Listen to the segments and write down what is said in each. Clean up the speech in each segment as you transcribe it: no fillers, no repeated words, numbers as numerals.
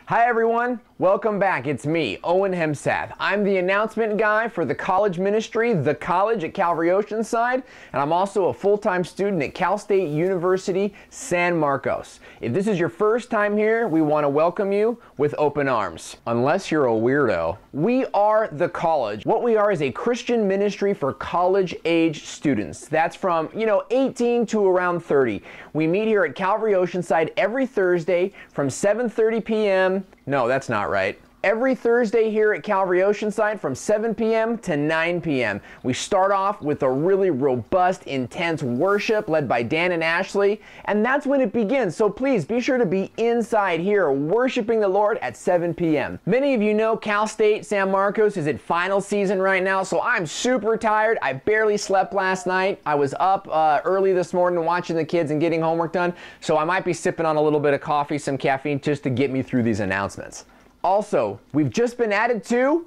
Hi everyone, welcome back. It's me, Owen Hemsath. I'm the announcement guy for the college ministry, The College at Calvary Oceanside, and I'm also a full-time student at Cal State University, San Marcos. If this is your first time here, we want to welcome you with open arms. Unless you're a weirdo. We are The College. What we are is a Christian ministry for college-age students. That's from, 18 to around 30. We meet here at Calvary Oceanside every Thursday from 7:30 p.m. No, that's not right. Every Thursday here at Calvary Oceanside from 7 p.m. to 9 p.m. We start off with a really robust, intense worship led by Dan and Ashley, and that's when it begins. So please be sure to be inside here worshiping the Lord at 7 p.m. Many of you know Cal State San Marcos is at final season right now, so I'm super tired. I barely slept last night. I was up early this morning watching the kids and getting homework done, so I might be sipping on a little bit of coffee, some caffeine, just to get me through these announcements. Also, we've just been added to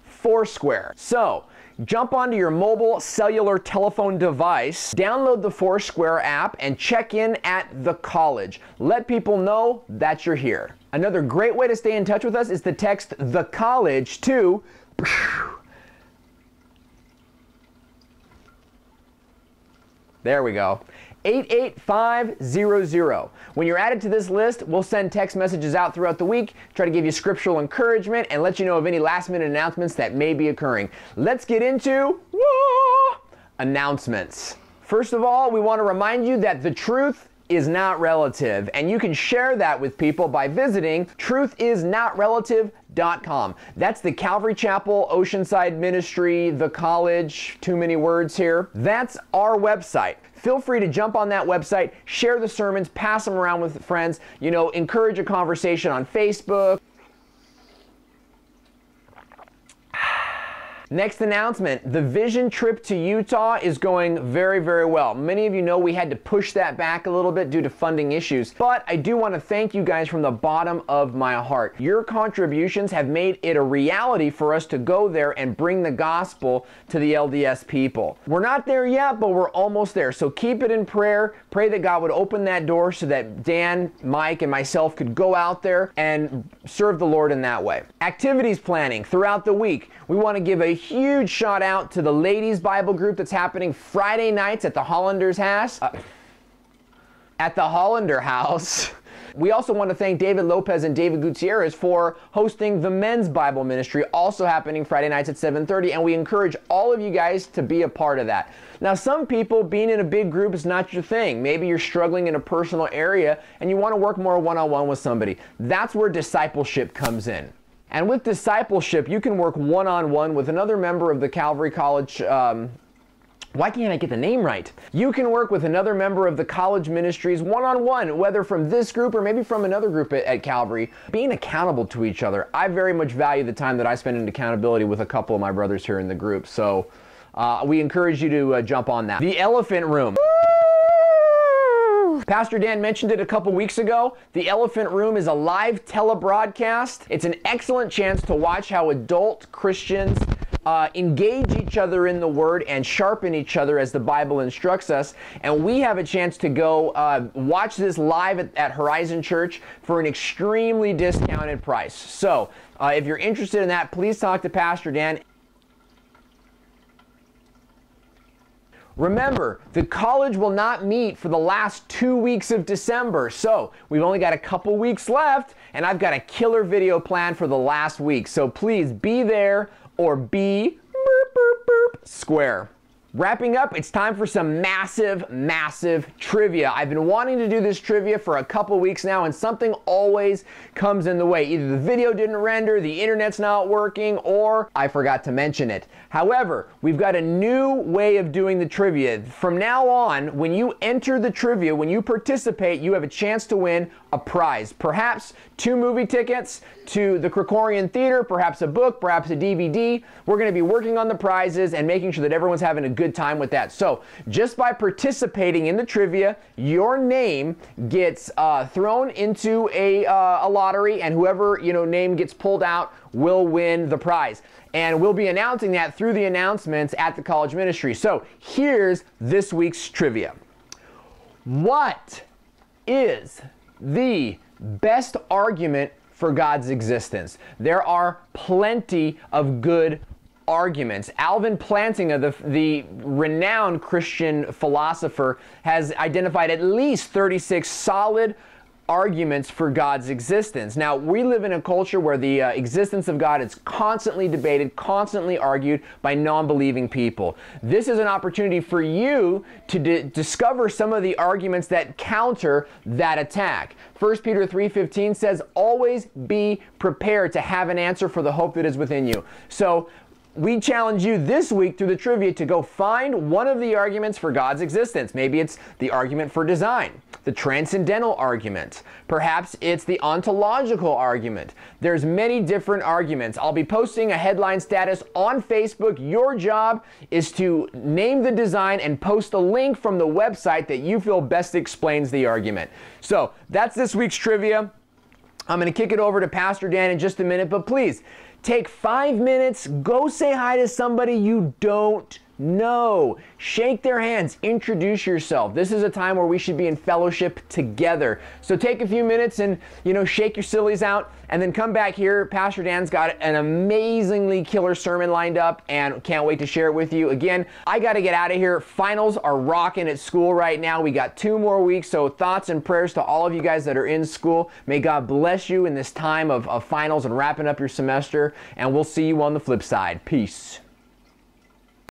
Foursquare. So, jump onto your mobile cellular telephone device, download the Foursquare app, and check in at The College. Let people know that you're here. Another great way to stay in touch with us is to text The College to there we go. 88500. When you're added to this list, we'll send text messages out throughout the week, try to give you scriptural encouragement, and let you know of any last-minute announcements that may be occurring. Let's get into announcements. First of all, we want to remind you that the truth is not relative, and you can share that with people by visiting truthisnotrelative.com. That's the Calvary Chapel Oceanside Ministry, The College, too many words here. That's our website. Feel free to jump on that website, share the sermons, pass them around with friends, encourage a conversation on Facebook. Next announcement, the Vision trip to Utah is going very, very well. Many of you know we had to push that back a little bit due to funding issues, but I do want to thank you guys from the bottom of my heart. Your contributions have made it a reality for us to go there and bring the gospel to the LDS people. We're not there yet, but we're almost there, so keep it in prayer. Pray that God would open that door so that Dan, Mike, and myself could go out there and serve the Lord in that way. Activities planning throughout the week. We want to give a huge shout out to the ladies Bible group that's happening Friday nights at the Hollander's house. We also want to thank David Lopez and David Gutierrez for hosting the men's Bible ministry, also happening Friday nights at 7:30, and we encourage all of you guys to be a part of that. Now, some people, being in a big group is not your thing. Maybe you're struggling in a personal area and you want to work more one-on-one with somebody. That's where discipleship comes in. And with discipleship, you can work one-on-one with another member of the Calvary College, why can't I get the name right? You can work with another member of the college ministries one-on-one, whether from this group or maybe from another group at Calvary, being accountable to each other. I very much value the time that I spend in accountability with a couple of my brothers here in the group. So we encourage you to jump on that. The Elephant Room. Pastor Dan mentioned it a couple weeks ago. The Elephant Room is a live telebroadcast. It's an excellent chance to watch how adult Christians engage each other in the Word and sharpen each other as the Bible instructs us. And we have a chance to go watch this live at Horizon Church for an extremely discounted price. So if you're interested in that, please talk to Pastor Dan. Remember, the college will not meet for the last 2 weeks of December, so we've only got a couple weeks left, and I've got a killer video planned for the last week. So please be there or be square. Wrapping up, it's time for some massive, massive trivia. I've been wanting to do this trivia for a couple weeks now, and something always comes in the way. Either the video didn't render, the internet's not working, or I forgot to mention it. However, we've got a new way of doing the trivia. From now on, when you enter the trivia, when you participate, you have a chance to win a prize. Perhaps 2 movie tickets to the Krikorian Theater, perhaps a book, perhaps a DVD. We're going to be working on the prizes and making sure that everyone's having a good time with that. So just by participating in the trivia, your name gets thrown into a lottery, and whoever name gets pulled out will win the prize. And we'll be announcing that through the announcements at the college ministry. So here's this week's trivia. What is the best argument for God's existence. There are plenty of good arguments. Alvin Plantinga, the renowned Christian philosopher, has identified at least 36 solid arguments for God's existence. Now, we live in a culture where the existence of God is constantly debated, constantly argued by non-believing people. This is an opportunity for you to discover some of the arguments that counter that attack. 1 Peter 3:15 says, always be prepared to have an answer for the hope that is within you. So, we challenge you this week through the trivia to go find one of the arguments for God's existence. Maybe it's the argument for design, the transcendental argument. Perhaps it's the ontological argument. There's many different arguments. I'll be posting a headline status on Facebook. Your job is to name the design and post a link from the website that you feel best explains the argument. So that's this week's trivia. I'm going to kick it over to Pastor Dan in just a minute, but please, take 5 minutes, go say hi to somebody you don't know. Shake their hands, introduce yourself. This is a time where we should be in fellowship together. So take a few minutes and, shake your sillies out, and then come back here. Pastor Dan's got an amazingly killer sermon lined up and can't wait to share it with you. Again, I got to get out of here. Finals are rocking at school right now. We got 2 more weeks, so thoughts and prayers to all of you guys that are in school. May God bless you in this time of finals and wrapping up your semester, and we'll see you on the flip side. Peace.